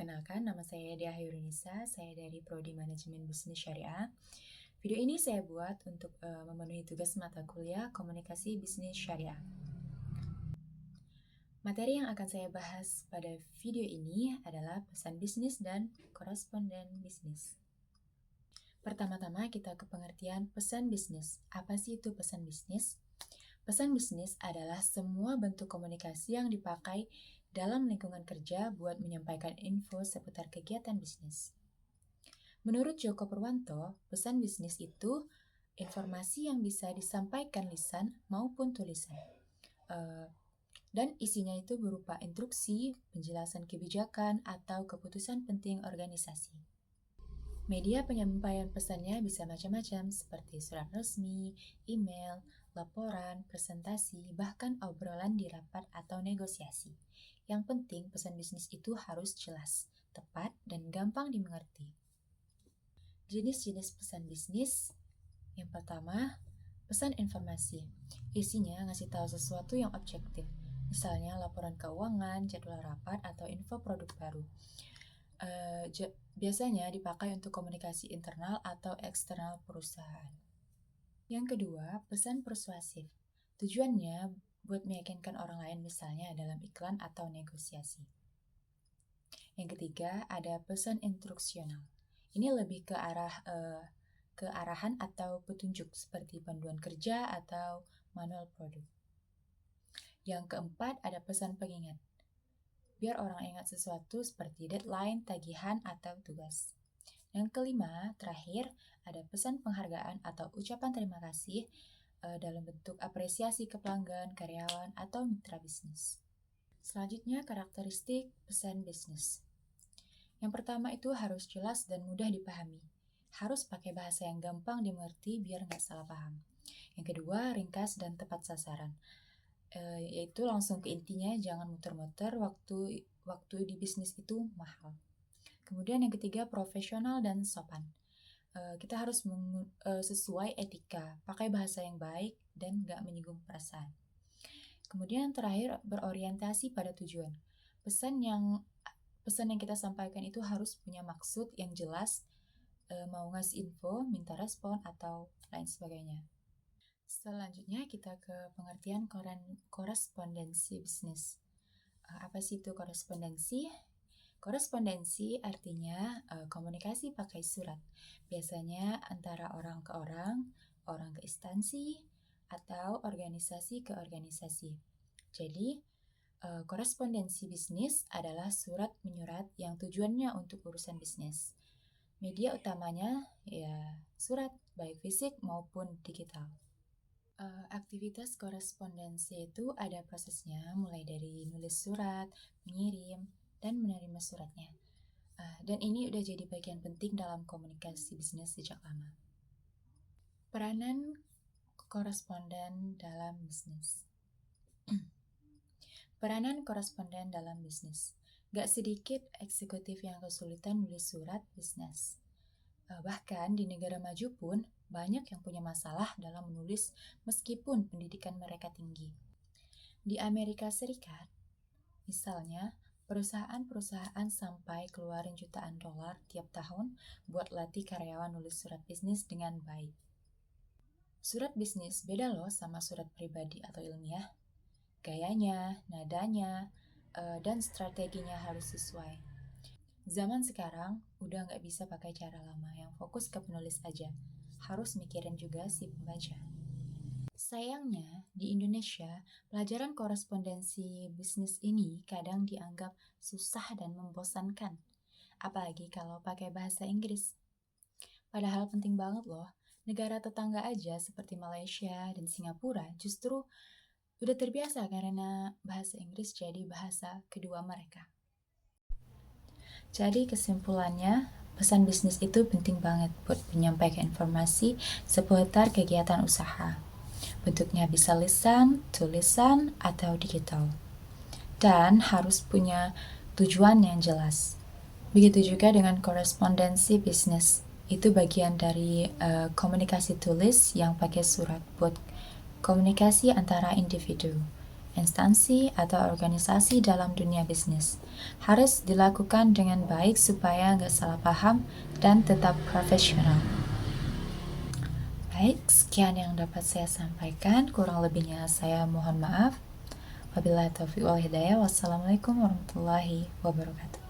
Perkenalkan, nama saya Dia Hayurunisa, saya dari Prodi Manajemen Bisnis Syariah. Video ini saya buat untuk memenuhi tugas mata kuliah Komunikasi Bisnis Syariah. Materi yang akan saya bahas pada video ini adalah pesan bisnis dan koresponden bisnis. Pertama-tama kita ke pengertian pesan bisnis. Apa sih itu pesan bisnis? Pesan bisnis adalah semua bentuk komunikasi yang dipakai dalam lingkungan kerja buat menyampaikan info seputar kegiatan bisnis. Menurut Joko Purwanto, pesan bisnis itu informasi yang bisa disampaikan lisan maupun tulisan. Dan isinya itu berupa instruksi, penjelasan kebijakan, atau keputusan penting organisasi. Media penyampaian pesannya bisa macam-macam seperti surat resmi, email, laporan, presentasi, bahkan obrolan di rapat atau negosiasi. Yang penting pesan bisnis itu harus jelas, tepat, dan gampang dimengerti. Jenis-jenis pesan bisnis. Yang pertama, pesan informasi. Isinya ngasih tahu sesuatu yang objektif. Misalnya laporan keuangan, jadwal rapat, atau info produk baru. Biasanya dipakai untuk komunikasi internal atau eksternal perusahaan. Yang kedua, pesan persuasif. Tujuannya buat meyakinkan orang lain misalnya dalam iklan atau negosiasi. Yang ketiga, ada pesan instruksional. Ini lebih ke arahan atau petunjuk seperti panduan kerja atau manual produk. Yang keempat, ada pesan pengingat. Biar orang ingat sesuatu seperti deadline, tagihan, atau tugas. Yang kelima, terakhir, ada pesan penghargaan atau ucapan terima kasih dalam bentuk apresiasi ke pelanggan, karyawan, atau mitra bisnis. Selanjutnya, karakteristik pesan bisnis. Yang pertama itu harus jelas dan mudah dipahami. Harus pakai bahasa yang gampang dimengerti biar nggak salah paham. Yang kedua, ringkas dan tepat sasaran. Yaitu langsung ke intinya, jangan muter-muter, waktu di bisnis itu mahal. Kemudian yang ketiga, profesional dan sopan. Kita harus sesuai etika, pakai bahasa yang baik dan nggak menyinggung perasaan. Kemudian yang terakhir, berorientasi pada tujuan. Pesan yang kita sampaikan itu harus punya maksud yang jelas, mau ngasih info, minta respon, atau lain sebagainya. Selanjutnya kita ke pengertian korespondensi bisnis. Apa sih itu korespondensi? Korespondensi artinya komunikasi pakai surat. Biasanya antara orang ke orang ke instansi, atau organisasi ke organisasi. Jadi, korespondensi bisnis adalah surat menyurat yang tujuannya untuk urusan bisnis. Media utamanya ya surat, baik fisik maupun digital. Aktivitas korespondensi itu ada prosesnya, mulai dari nulis surat, mengirim, dan menerima suratnya. Dan ini udah jadi bagian penting dalam komunikasi bisnis sejak lama. Peranan koresponden dalam bisnis. Peranan koresponden dalam bisnis. Gak sedikit eksekutif yang kesulitan nulis surat bisnis. Bahkan di negara maju pun banyak yang punya masalah dalam menulis meskipun pendidikan mereka tinggi. Di Amerika Serikat, misalnya, perusahaan-perusahaan sampai keluarin jutaan dolar tiap tahun buat latih karyawan nulis surat bisnis dengan baik. Surat bisnis beda loh sama surat pribadi atau ilmiah. Gayanya, nadanya, dan strateginya harus sesuai. Zaman sekarang udah nggak bisa pakai cara lama yang fokus ke penulis aja. Harus mikirin juga si pembaca. Sayangnya, di Indonesia, pelajaran korespondensi bisnis ini kadang dianggap susah dan membosankan. Apalagi kalau pakai bahasa Inggris. Padahal penting banget loh, negara tetangga aja seperti Malaysia dan Singapura justru udah terbiasa karena bahasa Inggris jadi bahasa kedua mereka. Jadi kesimpulannya, pesan bisnis itu penting banget buat menyampaikan informasi seputar kegiatan usaha. Bentuknya bisa lisan, tulisan, atau digital. Dan harus punya tujuan yang jelas. Begitu juga dengan korespondensi bisnis. Itu bagian dari komunikasi tulis yang pakai surat buat komunikasi antara individu. instansi, atau organisasi dalam dunia bisnis. Harus dilakukan dengan baik supaya nggak salah paham dan tetap profesional. Baik, sekian yang dapat saya sampaikan. Kurang lebihnya saya mohon maaf. Wabillahi taufiq wal hidayah. Wassalamualaikum warahmatullahi wabarakatuh.